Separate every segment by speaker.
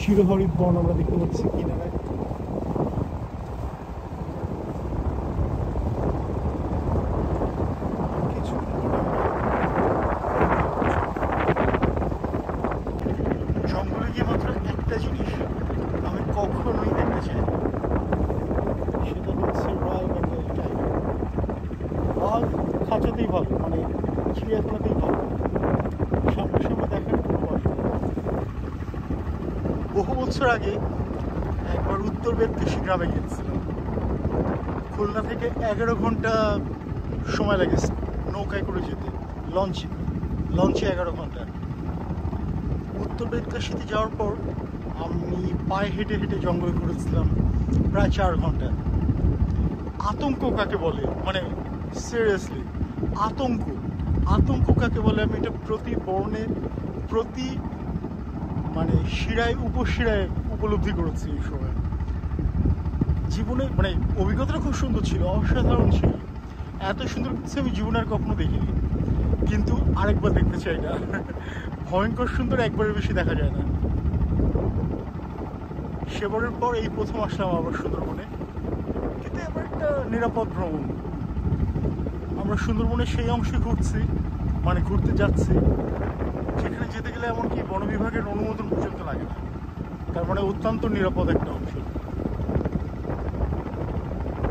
Speaker 1: চিরহরিৎ বন আমরা দেখতে পাচ্ছি কিনারায়। কিছু জঙ্গলে গিয়ে মাত্র একটা জিনিস আমি কখনোই দেখতে চাই, সেটা হচ্ছে রয়্যাল বেঙ্গল টাইগার। বাঘ খাঁচাতেই ভালো, মানে চিড়িয়াখানাতেই ভালো, সামনাসামনি দেখার কোনো কষ্ট নেই। বহু বছর আগে একবার উত্তর বেদকেশি গ্রামে গিয়েছিলাম। খুলনা থেকে 11 ঘন্টা সময় লেগেছে নৌকায় করে যেতে, লঞ্চে 11 ঘন্টা। উত্তর বেদকাশিতে যাওয়ার পর আমি পায়ে হেঁটে হেঁটে জঙ্গলে ঘুরেছিলাম প্রায় 4 ঘন্টা। আতঙ্ক কাকে বলে, মানে সিরিয়াসলি আতঙ্ক কাকে বলে আমি এটা প্রতি বর্ণে, প্রতি মানে শিরায় উপশিরায় উপলব্ধি করেছি এই সময়। জীবনে মানে অভিজ্ঞতাটা খুব সুন্দর ছিল, অসাধারণ ছিল। এত সুন্দর কিছু আমি জীবনে আর কখনো দেখিনি, কিন্তু আরেকবার দেখতে চাই না। ভয়ঙ্কর সুন্দর একবারের বেশি দেখা যায় না। সেবারের পর এই প্রথম আসলাম আবার সুন্দরবনে, কিন্তু এবার একটা নিরাপদ ভ্রমণ। আমরা সুন্দরবনের সেই অংশে ঘুরতে যাচ্ছি যেখানে যেতে গেলে এমনকি বন বিভাগের অনুমোদন পর্যন্ত লাগে না, তার মানে অত্যন্ত নিরাপদ একটা অংশ।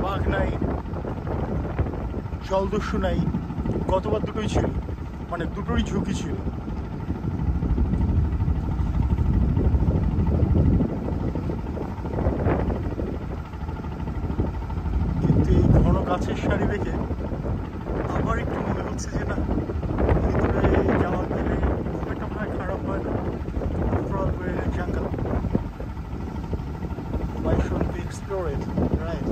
Speaker 1: বাঘ নাই, জলদস্যু নাই, গতবার দুটোই ছিল, মানে দুটোরই ঝুঁকি ছিল। কিন্তু এই ঘন গাছের সারি দেখে আবার একটু মনে হচ্ছে যে না, ভিতরে যাওয়ার গেলে খুব একটা মনে হয় খারাপ হয় না। Overall, we're in a jungle. Why shouldn't we explore it, right?